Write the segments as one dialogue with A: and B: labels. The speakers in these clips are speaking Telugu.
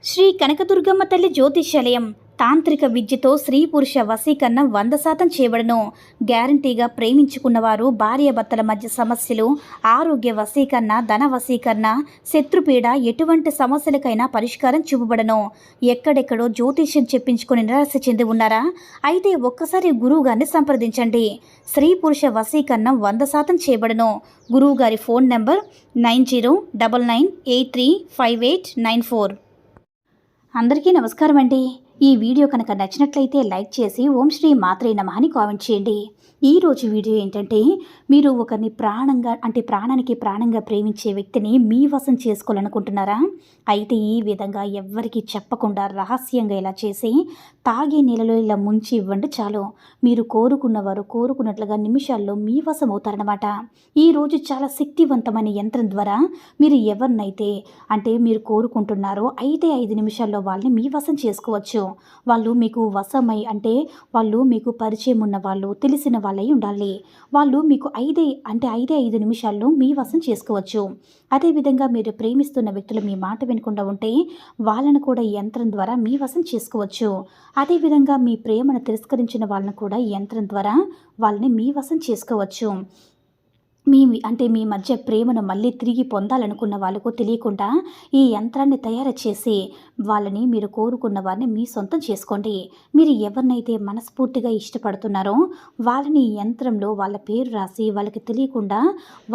A: శ్రీ కనకదుర్గమ్మ తల్లి జ్యోతిష్యాలయం తాంత్రిక విద్యతో స్త్రీ పురుష వశీకరణం 100% చేయబడను. గ్యారంటీగా ప్రేమించుకున్నవారు భార్యాభర్తల మధ్య సమస్యలు, ఆరోగ్య వశీకరణ, ధన వశీకరణ, శత్రుపీడ ఎటువంటి సమస్యలకైనా పరిష్కారం చూపబడను. ఎక్కడెక్కడో జ్యోతిష్యం చెప్పించుకుని నిరాశ చెంది ఉన్నారా? అయితే ఒక్కసారి గురువుగారిని సంప్రదించండి. స్త్రీ పురుష వశీకరణం 100% చేయబడను. గురువుగారి ఫోన్ నెంబర్ 9099835894. అందరికీ నమస్కారం అండి. ఈ వీడియో కనుక నచ్చినట్లయితే లైక్ చేసి ఓం శ్రీ మాత్రే నమః అని కామెంట్ చేయండి. ఈరోజు వీడియో ఏంటంటే, మీరు ఒకరిని ప్రాణానికి ప్రాణంగా ప్రేమించే వ్యక్తిని మీ వశం చేసుకోవాలనుకుంటున్నారా? అయితే ఈ విధంగా ఎవ్వరికీ చెప్పకుండా రహస్యంగా ఇలా చేసి తాగే నీళ్ళలో ఇలా ముంచి ఇవ్వండి చాలు. మీరు కోరుకున్నవారు కోరుకున్నట్లుగా నిమిషాల్లో మీ వశం అవుతారన్నమాట. ఈరోజు చాలా శక్తివంతమైన యంత్రం ద్వారా మీరు ఎవరినైతే మీరు కోరుకుంటున్నారో 5 నిమిషాల్లో వాళ్ళని మీ వశం చేసుకోవచ్చు. వాళ్ళు మీకు వశమై వాళ్ళు మీకు పరిచయం ఉన్న వాళ్ళు, తెలిసిన వాళ్ళై ఉండాలి. వాళ్ళు మీకు 5 నిమిషాల్లో మీ వశం చేసుకోవచ్చు. అదేవిధంగా మీరు ప్రేమిస్తున్న వ్యక్తులు మీ మాట వినకుండా ఉంటే వాళ్ళను కూడా ఈ యంత్రం ద్వారా మీ వశం చేసుకోవచ్చు. అదేవిధంగా మీ ప్రేమను తిరస్కరించిన వాళ్ళను కూడా ఈ యంత్రం ద్వారా వాళ్ళని మీ వశం చేసుకోవచ్చు. మీ మధ్య ప్రేమను మళ్ళీ తిరిగి పొందాలనుకున్న వాళ్ళకు తెలియకుండా ఈ యంత్రాన్ని తయారు చేసి వాళ్ళని, మీరు కోరుకున్న వారిని మీ సొంతం చేసుకోండి. మీరు ఎవరినైతే మనస్ఫూర్తిగా ఇష్టపడుతున్నారో వాళ్ళని ఈ యంత్రంలో వాళ్ళ పేరు రాసి వాళ్ళకి తెలియకుండా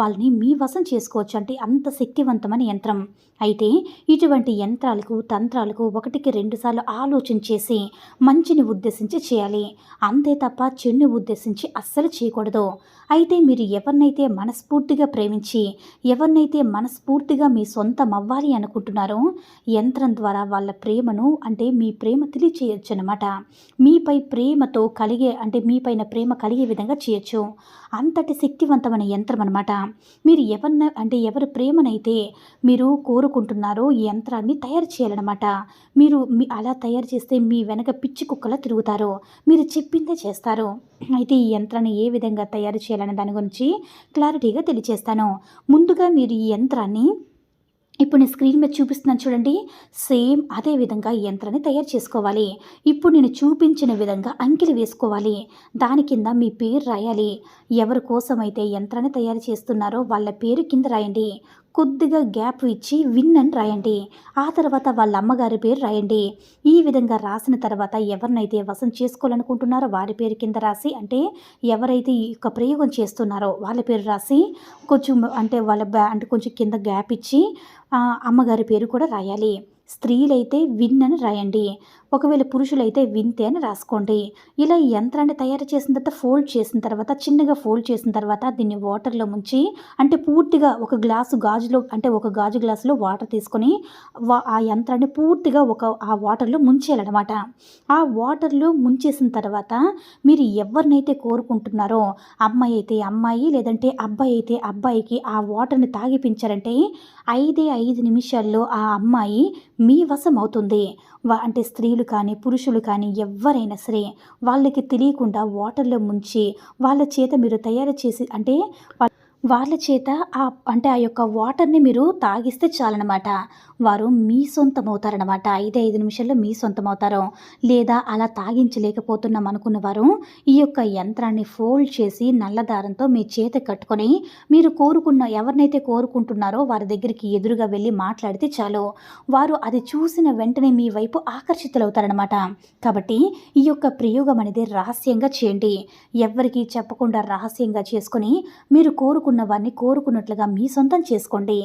A: వాళ్ళని మీ వశం చేసుకోవచ్చు. అంత శక్తివంతమైన యంత్రం. అయితే ఇటువంటి యంత్రాలకు, తంత్రాలకు 1కి 2 సార్లు ఆలోచన చేసి మంచిని ఉద్దేశించి చేయాలి. అంతే తప్ప చెడుని ఉద్దేశించి అస్సలు చేయకూడదు. అయితే మీరు ఎవరినైతే మనస్ఫూర్తిగా ప్రేమించి, ఎవరినైతే మనస్ఫూర్తిగా మీ సొంతం అవ్వాలి అనుకుంటున్నారో యంత్రం ద్వారా వాళ్ళ ప్రేమను, మీ ప్రేమ తెలియచేయచ్చు అన్నమాట. మీపై ప్రేమతో మీపైన ప్రేమ కలిగే విధంగా చేయొచ్చు. అంతటి శక్తివంతమైన యంత్రం అన్నమాట. మీరు ఎవరి ప్రేమనైతే మీరు కోరుకుంటున్నారో ఈ యంత్రాన్ని తయారు చేయాలన్నమాట. మీరు అలా తయారు చేస్తే మీ వెనక పిచ్చి కుక్కలా తిరుగుతారు. మీరు చెప్పిందే చేస్తారు. అయితే ఈ యంత్రాన్ని ఏ విధంగా తయారు చేయాలనే దాని గురించి క్లారిటీగా తెలియజేస్తాను. ముందుగా మీరు ఈ యంత్రాన్ని ఇప్పుడు నేను స్క్రీన్ మీద చూపిస్తున్నాను చూడండి. సేమ్ అదే విధంగా ఈ యంత్రాన్ని తయారు చేసుకోవాలి. ఇప్పుడు నేను చూపించిన విధంగా అంకెలు వేసుకోవాలి. దాని కింద మీ పేరు రాయాలి. ఎవరి కోసమైతే యంత్రాన్ని తయారు చేస్తున్నారో వాళ్ళ పేరు కింద రాయండి. కొద్దిగా గ్యాప్ ఇచ్చి విన్ అని రాయండి. ఆ తర్వాత వాళ్ళ అమ్మగారి పేరు రాయండి. ఈ విధంగా రాసిన తర్వాత ఎవరినైతే వశం చేసుకోవాలనుకుంటున్నారో వారి పేరు కింద రాసి, ఎవరైతే ఈ యొక్క ప్రయోగం చేస్తున్నారో వాళ్ళ పేరు రాసి కొంచెం కొంచెం కింద గ్యాప్ ఇచ్చి అమ్మగారి పేరు కూడా రాయాలి. స్త్రీలైతే విన్ అని రాయండి. ఒకవేళ పురుషులైతే వింతే అని రాసుకోండి. ఇలా ఈ యంత్రాన్ని తయారు చేసిన తర్వాత చిన్నగా ఫోల్డ్ చేసిన తర్వాత దీన్ని వాటర్లో ముంచి, పూర్తిగా ఒక గాజు గ్లాసులో వాటర్ తీసుకొని ఆ యంత్రాన్ని పూర్తిగా ఆ వాటర్లో ముంచేయాలన్నమాట. ఆ వాటర్లో ముంచేసిన తర్వాత మీరు ఎవరినైతే కోరుకుంటున్నారో, అమ్మాయి అయితే అమ్మాయి, లేదంటే అబ్బాయి అయితే అబ్బాయికి ఆ వాటర్ని తాగిపించారంటే 5 నిమిషాల్లో ఆ అమ్మాయి మీ వశం అవుతుంది. స్త్రీలు కానీ పురుషులు కానీ ఎవరైనా సరే వాళ్ళకి తెలియకుండా వాటర్లో ముంచి వాళ్ళ చేత మీరు తయారు చేసి వాళ్ళ చేత ఆ యొక్క వాటర్ని మీరు తాగిస్తే చాలన్నమాట. వారు మీ సొంతం అవుతారనమాట. 5 నిమిషాల్లో మీ సొంతం అవుతారు. లేదా అలా తాగించలేకపోతున్నాం అనుకున్నవారు ఈ యొక్క యంత్రాన్ని ఫోల్డ్ చేసి నల్లదారంతో మీ చేత కట్టుకొని మీరు ఎవరినైతే కోరుకుంటున్నారో వారి దగ్గరికి ఎదురుగా వెళ్ళి మాట్లాడితే చాలు. వారు అది చూసిన వెంటనే మీ వైపు ఆకర్షితులవుతారనమాట. కాబట్టి ఈ యొక్క ప్రయోగం అనేది రహస్యంగా చేయండి. ఎవ్వరికీ చెప్పకుండా రహస్యంగా చేసుకొని మీరు వారిని కోరుకున్నట్లుగా మీ సొంతం చేసుకోండి.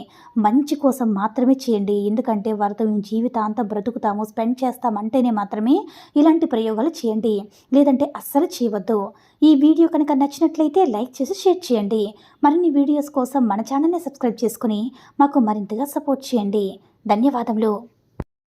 A: మంచి కోసం మాత్రమే చేయండి. ఎందుకంటే వారితో మేము జీవితాంతం బ్రతుకుతాము, స్పెండ్ చేస్తామంటేనే మాత్రమే ఇలాంటి ప్రయోగాలు చేయండి. లేదంటే అస్సలు చేయవద్దు. ఈ వీడియో కనుక నచ్చినట్లయితే లైక్ చేసి షేర్ చేయండి. మరిన్ని వీడియోస్ కోసం మన ఛానల్ని సబ్స్క్రైబ్ చేసుకుని మాకు మరింతగా సపోర్ట్ చేయండి. ధన్యవాదములు.